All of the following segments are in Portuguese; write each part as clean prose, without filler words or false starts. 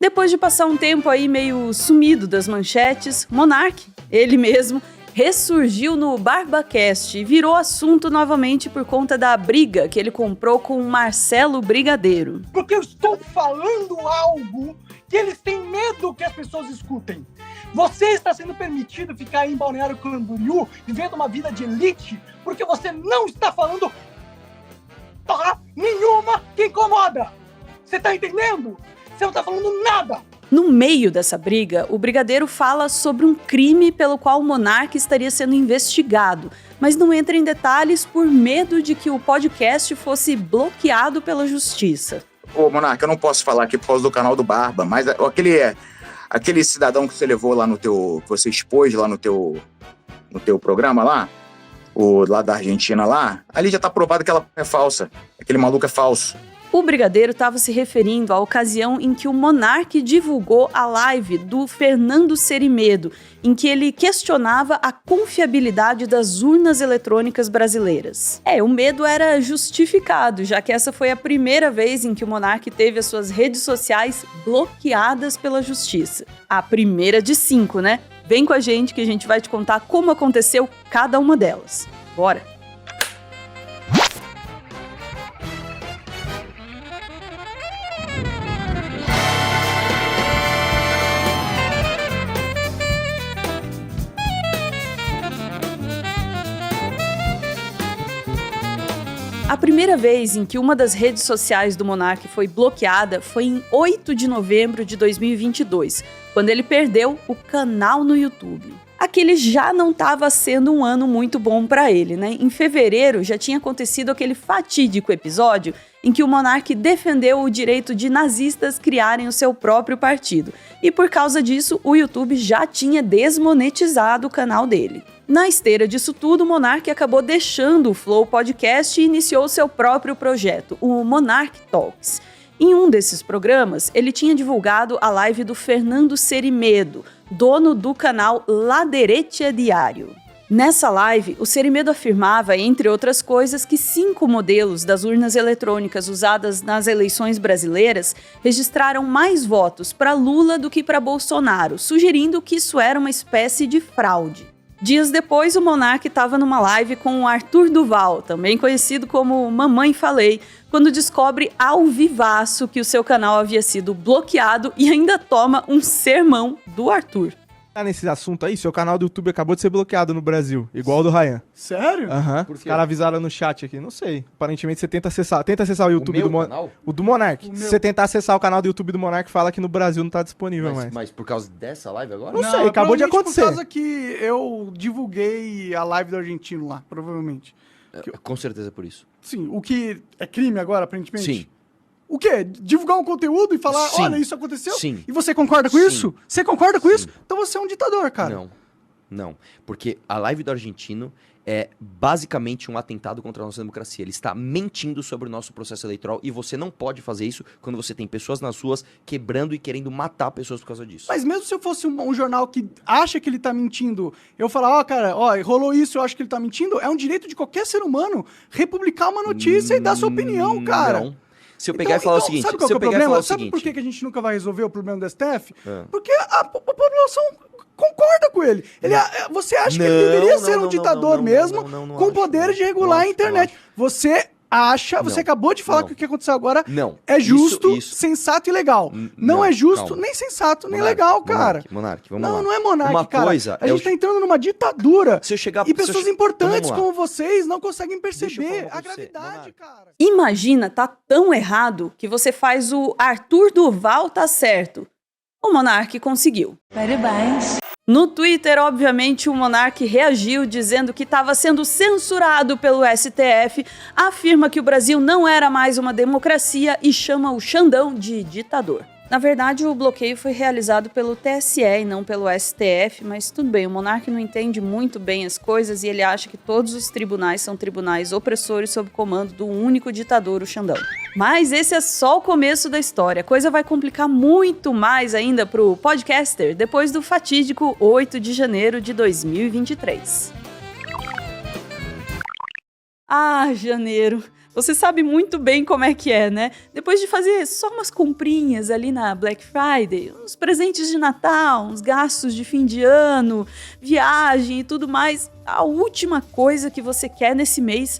Depois de passar um tempo aí meio sumido das manchetes, Monark, ele mesmo, ressurgiu no BarbaCast e virou assunto novamente por conta da briga que ele comprou com o Marcelo Brigadeiro. Porque eu estou falando algo que eles têm medo que as pessoas escutem. Você está sendo permitido ficar aí em Balneário Camboriú vivendo uma vida de elite porque você não está falando porra nenhuma que incomoda. Você tá entendendo? Você não tá falando nada. No meio dessa briga, o Brigadeiro fala sobre um crime pelo qual o Monark estaria sendo investigado, mas não entra em detalhes por medo de que o podcast fosse bloqueado pela justiça. Ô, Monark, eu não posso falar aqui por causa do canal do Barba, mas aquele cidadão que você levou lá que você expôs lá no teu programa lá, lá da Argentina lá, ali já tá provado que ela é falsa. Aquele maluco é falso. O Brigadeiro estava se referindo à ocasião em que o Monark divulgou a live do Fernando Cerimedo, em que ele questionava a confiabilidade das urnas eletrônicas brasileiras. O medo era justificado, já que essa foi a primeira vez em que o Monark teve as suas redes sociais bloqueadas pela justiça. A primeira de 5, né? Vem com a gente que a gente vai te contar como aconteceu cada uma delas. Bora! A primeira vez em que uma das redes sociais do Monark foi bloqueada foi em 8 de novembro de 2022, quando ele perdeu o canal no YouTube. Aquele já não estava sendo um ano muito bom para ele, né? Em fevereiro já tinha acontecido aquele fatídico episódio em que o Monark defendeu o direito de nazistas criarem o seu próprio partido. E por causa disso, o YouTube já tinha desmonetizado o canal dele. Na esteira disso tudo, o Monark acabou deixando o Flow Podcast e iniciou seu próprio projeto, o Monark Talks. Em um desses programas, ele tinha divulgado a live do Fernando Cerimedo, dono do canal La Derecha Diário. Nessa live, o Cerimedo afirmava, entre outras coisas, que 5 modelos das urnas eletrônicas usadas nas eleições brasileiras registraram mais votos para Lula do que para Bolsonaro, sugerindo que isso era uma espécie de fraude. Dias depois, o Monark estava numa live com o Arthur Duval, também conhecido como Mamãe Falei, quando descobre ao vivaço que o seu canal havia sido bloqueado e ainda toma um sermão do Arthur. Tá nesse assunto aí, seu canal do YouTube acabou de ser bloqueado no Brasil, igual o do Ryan. Sério? Aham. Os caras avisaram no chat aqui, não sei. Aparentemente você tenta acessar o YouTube do Monark. O do Monark. Se você tentar acessar o canal do YouTube do Monark, fala que no Brasil não tá disponível mais. Mas por causa dessa live agora? Não sei, acabou de acontecer. Por causa que eu divulguei a live do argentino lá, provavelmente. Com certeza por isso. Sim, o que é crime agora, aparentemente? Sim. O quê? Divulgar um conteúdo e falar, Sim. olha, isso aconteceu? Sim. E você concorda com Sim. isso? Você concorda com Sim. isso? Então você é um ditador, cara. Não. Porque a live do argentino é basicamente um atentado contra a nossa democracia. Ele está mentindo sobre o nosso processo eleitoral e você não pode fazer isso quando você tem pessoas nas ruas quebrando e querendo matar pessoas por causa disso. Mas mesmo se eu fosse um jornal que acha que ele tá mentindo, eu falar, cara, rolou isso, eu acho que ele tá mentindo, é um direito de qualquer ser humano republicar uma notícia e dar sua opinião, cara. Não. Se eu pegar e falar o seguinte... Sabe qual que é o problema? Sabe por que a gente nunca vai resolver o problema do STF? Porque a população concorda com ele. Você acha que ele deveria ser um ditador mesmo, com poderes de regular a internet. Você acha, você acabou de falar que o que aconteceu agora é justo, sensato e legal. Não é justo, nem sensato, nem legal, cara. Monark, vamos lá. Não é monarque, Uma cara. coisa A gente tá entrando numa ditadura. Se eu chegar... E pessoas importantes Vamos lá. como vocês não conseguem Deixa eu perceber falar com a você, gravidade, Monark. cara. Imagina, tá tão errado que você faz o Arthur Duval tá certo. O Monark conseguiu. Parabéns. No Twitter, obviamente, o Monark reagiu dizendo que estava sendo censurado pelo STF, afirma que o Brasil não era mais uma democracia e chama o Xandão de ditador. Na verdade, o bloqueio foi realizado pelo TSE e não pelo STF, mas tudo bem, o Monark não entende muito bem as coisas e ele acha que todos os tribunais são tribunais opressores sob comando do único ditador, o Xandão. Mas esse é só o começo da história, a coisa vai complicar muito mais ainda pro podcaster depois do fatídico 8 de janeiro de 2023. Ah, janeiro! Você sabe muito bem como é que é, né? Depois de fazer só umas comprinhas ali na Black Friday, uns presentes de Natal, uns gastos de fim de ano, viagem e tudo mais, a última coisa que você quer nesse mês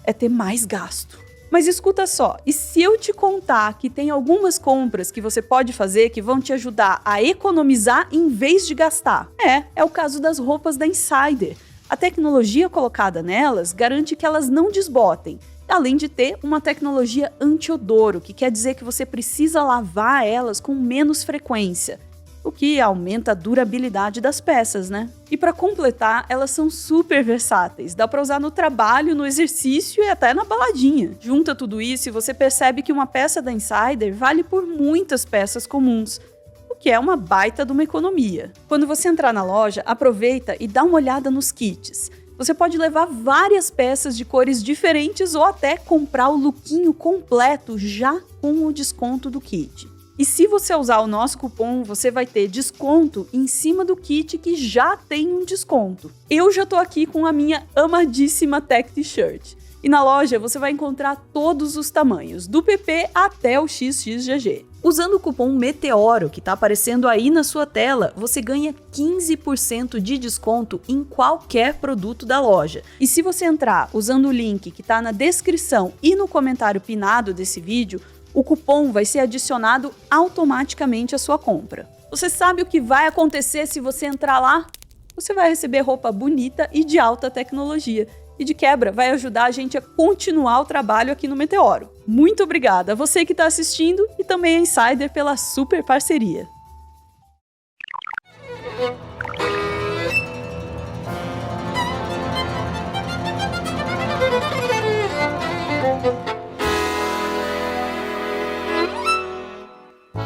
é ter mais gasto. Mas escuta só, e se eu te contar que tem algumas compras que você pode fazer que vão te ajudar a economizar em vez de gastar? É o caso das roupas da Insider. A tecnologia colocada nelas garante que elas não desbotem, além de ter uma tecnologia anti-odor, que quer dizer que você precisa lavar elas com menos frequência, o que aumenta a durabilidade das peças, né? E para completar, elas são super versáteis, dá para usar no trabalho, no exercício e até na baladinha. Junta tudo isso e você percebe que uma peça da Insider vale por muitas peças comuns, o que é uma baita de uma economia. Quando você entrar na loja, aproveita e dá uma olhada nos kits. Você pode levar várias peças de cores diferentes ou até comprar o lookinho completo já com o desconto do kit. E se você usar o nosso cupom, você vai ter desconto em cima do kit que já tem um desconto. Eu já tô aqui com a minha amadíssima Tech T-shirt. E na loja você vai encontrar todos os tamanhos, do PP até o XXGG. Usando o cupom METEORO, que está aparecendo aí na sua tela, você ganha 15% de desconto em qualquer produto da loja. E se você entrar usando o link que está na descrição e no comentário pinado desse vídeo, o cupom vai ser adicionado automaticamente à sua compra. Você sabe o que vai acontecer se você entrar lá? Você vai receber roupa bonita e de alta tecnologia. E de quebra, vai ajudar a gente a continuar o trabalho aqui no Meteoro. Muito obrigada a você que está assistindo e também a Insider pela super parceria.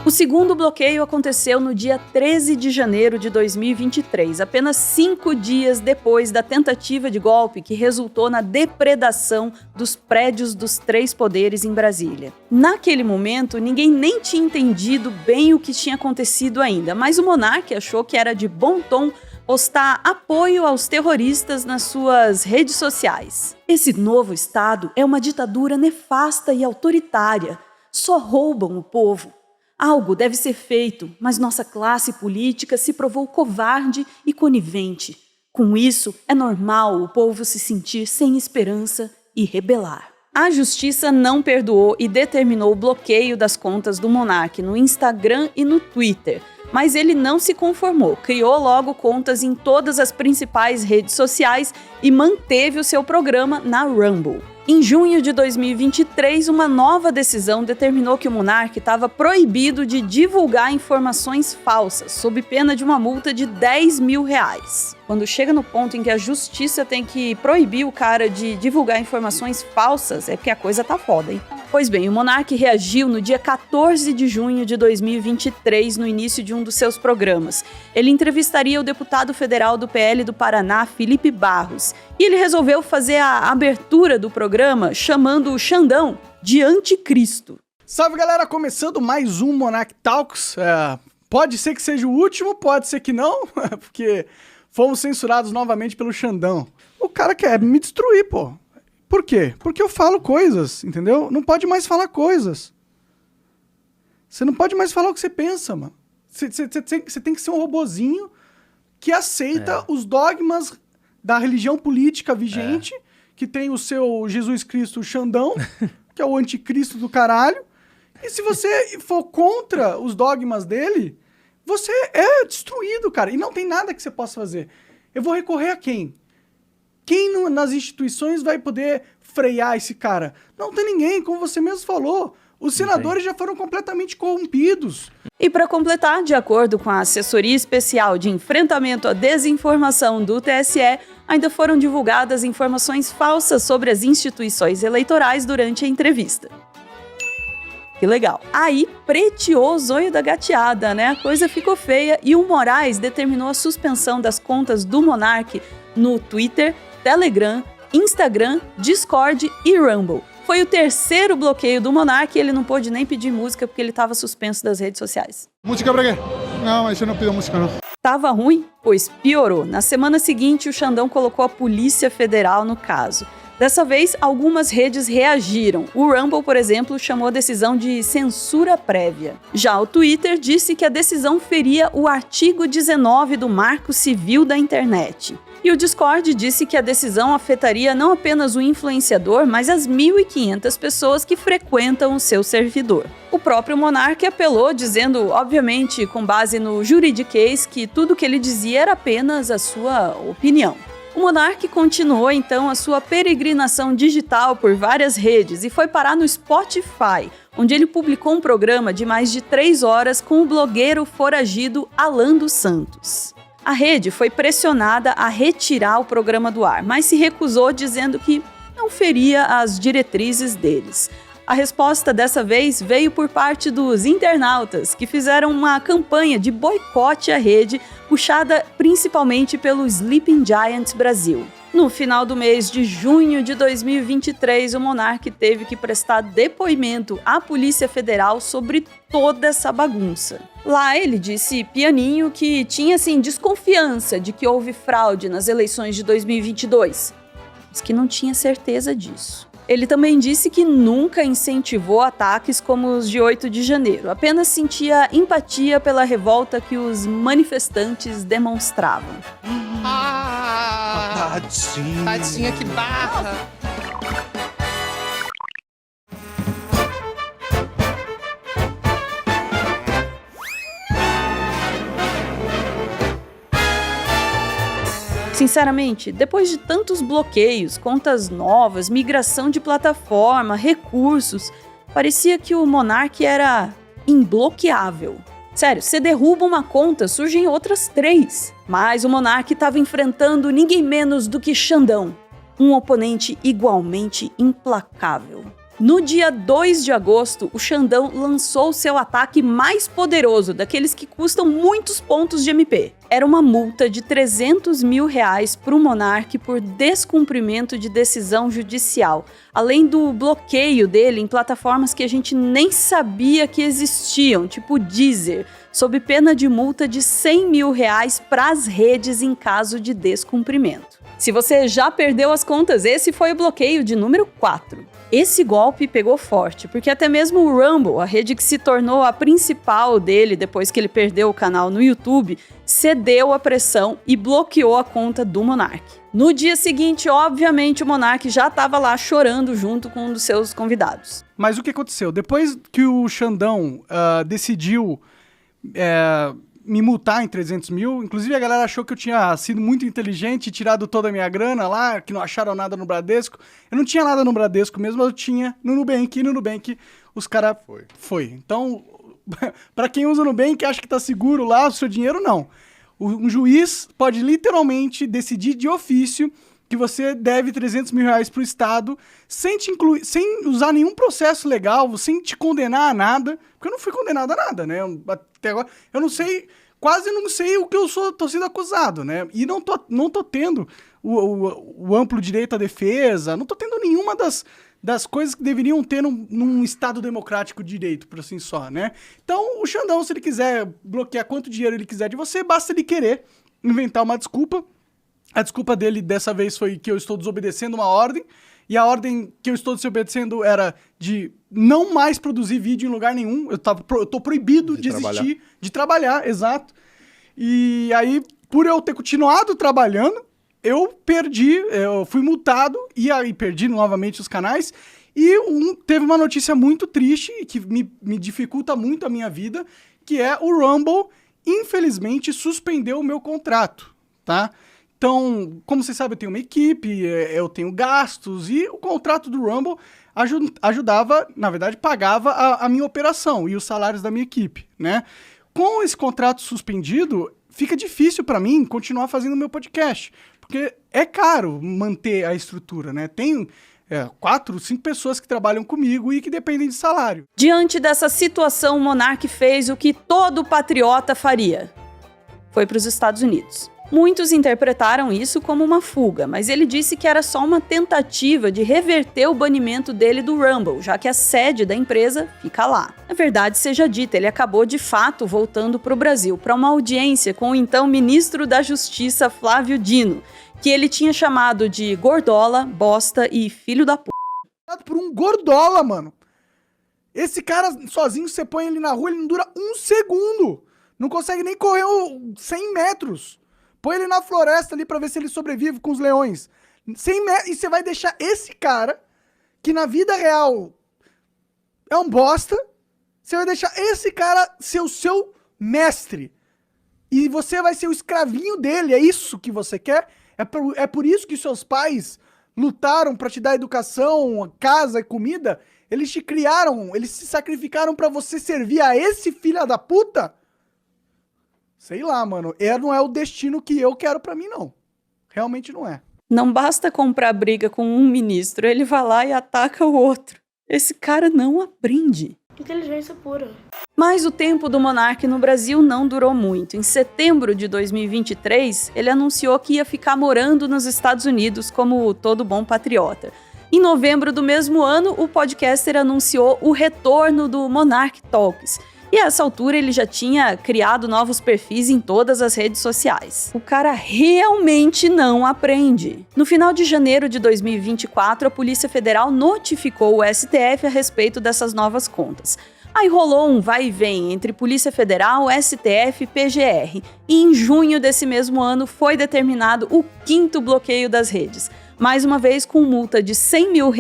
O segundo bloqueio aconteceu no dia 13 de janeiro de 2023, apenas 5 dias depois da tentativa de golpe que resultou na depredação dos prédios dos 3 poderes em Brasília. Naquele momento, ninguém nem tinha entendido bem o que tinha acontecido ainda, mas o monarca achou que era de bom tom postar apoio aos terroristas nas suas redes sociais. Esse novo estado é uma ditadura nefasta e autoritária. Só roubam o povo. Algo deve ser feito, mas nossa classe política se provou covarde e conivente. Com isso, é normal o povo se sentir sem esperança e rebelar. A justiça não perdoou e determinou o bloqueio das contas do monarca no Instagram e no Twitter, mas ele não se conformou, criou logo contas em todas as principais redes sociais e manteve o seu programa na Rumble. Em junho de 2023, uma nova decisão determinou que o monarca estava proibido de divulgar informações falsas, sob pena de uma multa de R$10 mil. Quando chega no ponto em que a justiça tem que proibir o cara de divulgar informações falsas, é porque a coisa tá foda, hein? Pois bem, o monarca reagiu no dia 14 de junho de 2023, no início de um dos seus programas. Ele entrevistaria o deputado federal do PL do Paraná, Felipe Barros, e ele resolveu fazer a abertura do programa chamando o Xandão de anticristo. Salve, galera! Começando mais um Monarch Talks. Pode ser que seja o último, pode ser que não, porque fomos censurados novamente pelo Xandão. O cara quer me destruir, pô. Por quê? Porque eu falo coisas, entendeu? Não pode mais falar coisas. Você não pode mais falar o que você pensa, mano. Você tem que ser um robozinho que aceita os dogmas da religião política vigente, que tem o seu Jesus Cristo Xandão, que é o anticristo do caralho. E se você for contra os dogmas dele, você é destruído, cara. E não tem nada que você possa fazer. Eu vou recorrer a quem? Quem nas instituições vai poder frear esse cara? Não tem ninguém, como você mesmo falou. Os senadores já foram completamente corrompidos. E para completar, de acordo com a Assessoria Especial de Enfrentamento à Desinformação do TSE, ainda foram divulgadas informações falsas sobre as instituições eleitorais durante a entrevista. Que legal. Aí preteou o zóio da gateada, né? A coisa ficou feia e o Moraes determinou a suspensão das contas do monarca no Twitter, Telegram, Instagram, Discord e Rumble. Foi o terceiro bloqueio do monarca e ele não pôde nem pedir música porque ele estava suspenso das redes sociais. Música pra quê? Não, mas eu não pido música, não. Tava ruim? Pois piorou. Na semana seguinte, o Xandão colocou a Polícia Federal no caso. Dessa vez, algumas redes reagiram. O Rumble, por exemplo, chamou a decisão de censura prévia. Já o Twitter disse que a decisão feria o artigo 19 do Marco Civil da Internet. E o Discord disse que a decisão afetaria não apenas o influenciador, mas as 1.500 pessoas que frequentam o seu servidor. O próprio Monark apelou, dizendo, obviamente, com base no juridiquês, que tudo que ele dizia era apenas a sua opinião. O Monark continuou, então, a sua peregrinação digital por várias redes e foi parar no Spotify, onde ele publicou um programa de mais de 3 horas com o blogueiro foragido Alan dos Santos. A rede foi pressionada a retirar o programa do ar, mas se recusou dizendo que não feria as diretrizes deles. A resposta dessa vez veio por parte dos internautas, que fizeram uma campanha de boicote à rede, puxada principalmente pelo Sleeping Giants Brasil. No final do mês de junho de 2023, o Monark teve que prestar depoimento à Polícia Federal sobre toda essa bagunça. Lá ele disse pianinho que tinha, desconfiança de que houve fraude nas eleições de 2022, mas que não tinha certeza disso. Ele também disse que nunca incentivou ataques como os de 8 de janeiro, apenas sentia empatia pela revolta que os manifestantes demonstravam. Tadinha, que barra! Sinceramente, depois de tantos bloqueios, contas novas, migração de plataforma, recursos, parecia que o Monark era imbloqueável. Sério, você derruba uma conta, surgem outras 3. Mas o Monark estava enfrentando ninguém menos do que Xandão, um oponente igualmente implacável. No dia 2 de agosto, o Xandão lançou seu ataque mais poderoso, daqueles que custam muitos pontos de MP. Era uma multa de R$300 mil para o Monark por descumprimento de decisão judicial, além do bloqueio dele em plataformas que a gente nem sabia que existiam, tipo Deezer, sob pena de multa de R$100 mil para as redes em caso de descumprimento. Se você já perdeu as contas, esse foi o bloqueio de número 4. Esse golpe pegou forte, porque até mesmo o Rumble, a rede que se tornou a principal dele depois que ele perdeu o canal no YouTube, cedeu à pressão e bloqueou a conta do Monark. No dia seguinte, obviamente, o Monark já estava lá chorando junto com um dos seus convidados. Mas o que aconteceu? Depois que o Xandão decidiu me multar em 300 mil, inclusive a galera achou que eu tinha sido muito inteligente e tirado toda a minha grana lá, que não acharam nada no Bradesco. Eu não tinha nada no Bradesco mesmo, eu tinha no Nubank, e no Nubank os caras... Foi. Então, pra quem usa o Nubank, acha que tá seguro lá, o seu dinheiro, não. Um juiz pode literalmente decidir de ofício que você deve 300 mil pro Estado, sem sem usar nenhum processo legal, sem te condenar a nada, porque eu não fui condenado a nada, né? Até agora, eu não sei, quase não sei o que eu tô sendo acusado, né? E não tô tendo o amplo direito à defesa, não tô tendo nenhuma das coisas que deveriam ter num Estado democrático de direito, por assim só, né? Então, o Xandão, se ele quiser bloquear quanto dinheiro ele quiser de você, basta ele querer inventar uma desculpa. A desculpa dele dessa vez foi que eu estou desobedecendo uma ordem, e a ordem que eu estou desobedecendo era de não mais produzir vídeo em lugar nenhum. Eu tô proibido de existir, de trabalhar, exato. E aí, por eu ter continuado trabalhando, eu fui multado, e aí perdi novamente os canais, e teve uma notícia muito triste, que me dificulta muito a minha vida, que é o Rumble, infelizmente, suspendeu o meu contrato, tá? Então, como vocês sabem, eu tenho uma equipe, eu tenho gastos, e o contrato do Rumble ajudava, na verdade, pagava a minha operação e os salários da minha equipe, né? Com esse contrato suspendido, fica difícil para mim continuar fazendo o meu podcast, porque é caro manter a estrutura, né? Tem 4, 5 pessoas que trabalham comigo e que dependem de salário. Diante dessa situação, o Monark fez o que todo patriota faria. Foi para os Estados Unidos. Muitos interpretaram isso como uma fuga, mas ele disse que era só uma tentativa de reverter o banimento dele do Rumble, já que a sede da empresa fica lá. Na verdade, seja dita, ele acabou de fato voltando para o Brasil para uma audiência com o então ministro da Justiça, Flávio Dino, que ele tinha chamado de gordola, bosta e filho da p***. Por um gordola, mano. Esse cara sozinho, você põe ele na rua, ele não dura um segundo. Não consegue nem correr 100 metros. Põe ele na floresta ali pra ver se ele sobrevive com os leões. 100 metros, e você vai deixar esse cara, que na vida real é um bosta, você vai deixar esse cara ser o seu mestre. E você vai ser o escravinho dele, é isso que você quer? É por isso que seus pais lutaram pra te dar educação, casa e comida? Eles te criaram, eles se sacrificaram pra você servir a esse filho da puta? Sei lá, mano. Não é o destino que eu quero pra mim, não. Realmente não é. Não basta comprar briga com um ministro, ele vai lá e ataca o outro. Esse cara não aprende. Inteligência pura. Mas o tempo do monarca no Brasil não durou muito. Em setembro de 2023, ele anunciou que ia ficar morando nos Estados Unidos como todo bom patriota. Em novembro do mesmo ano, o podcaster anunciou o retorno do Monarch Talks. E a essa altura ele já tinha criado novos perfis em todas as redes sociais. O cara realmente não aprende. No final de janeiro de 2024, a Polícia Federal notificou o STF a respeito dessas novas contas. Aí rolou um vai e vem entre Polícia Federal, STF e PGR. E em junho desse mesmo ano foi determinado o 5º bloqueio das redes. Mais uma vez com multa de R$100 mil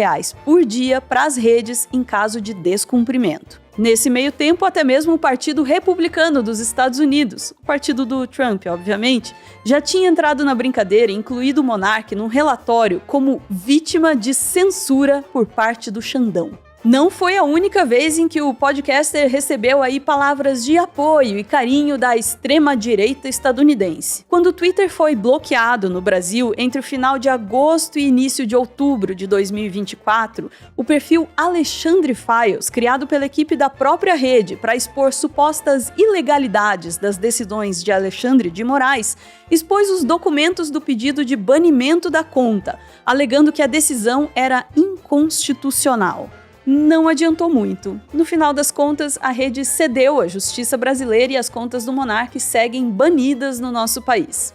por dia para as redes em caso de descumprimento. Nesse meio tempo, até mesmo o Partido Republicano dos Estados Unidos, o partido do Trump, obviamente, já tinha entrado na brincadeira e incluído o Monark num relatório como vítima de censura por parte do Xandão. Não foi a única vez em que o podcaster recebeu aí palavras de apoio e carinho da extrema-direita estadunidense. Quando o Twitter foi bloqueado no Brasil entre o final de agosto e início de outubro de 2024, o perfil Alexandre Files, criado pela equipe da própria rede para expor supostas ilegalidades das decisões de Alexandre de Moraes, expôs os documentos do pedido de banimento da conta, alegando que a decisão era inconstitucional. Não adiantou muito. No final das contas, a rede cedeu à justiça brasileira e as contas do Monark seguem banidas no nosso país.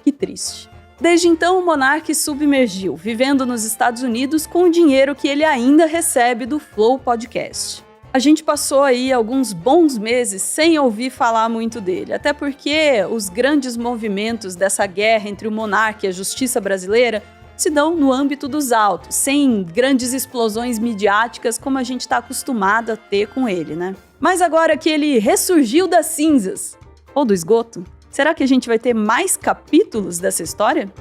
Que triste. Desde então, o Monark submergiu, vivendo nos Estados Unidos com o dinheiro que ele ainda recebe do Flow Podcast. A gente passou aí alguns bons meses sem ouvir falar muito dele, até porque os grandes movimentos dessa guerra entre o Monark e a justiça brasileira se dão no âmbito dos autos, sem grandes explosões midiáticas como a gente está acostumado a ter com ele, né? Mas agora que ele ressurgiu das cinzas, ou do esgoto, será que a gente vai ter mais capítulos dessa história?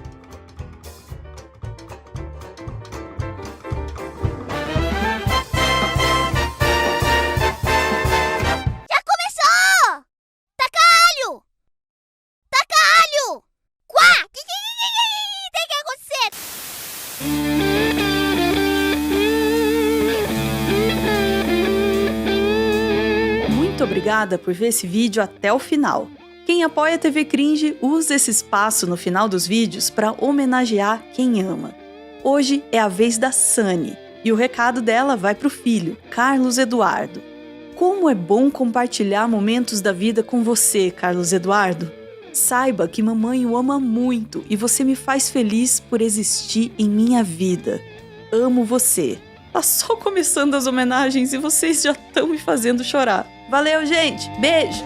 Já começou! Taca alho! Taca alho! Quá! Tem que acontecer! Muito obrigada por ver esse vídeo até o final. Quem apoia a TV Cringe usa esse espaço no final dos vídeos para homenagear quem ama. Hoje é a vez da Sunny e o recado dela vai pro filho, Carlos Eduardo. Como é bom compartilhar momentos da vida com você, Carlos Eduardo. Saiba que mamãe o ama muito e você me faz feliz por existir em minha vida. Amo você. Tá só começando as homenagens e vocês já estão me fazendo chorar. Valeu, gente! Beijo!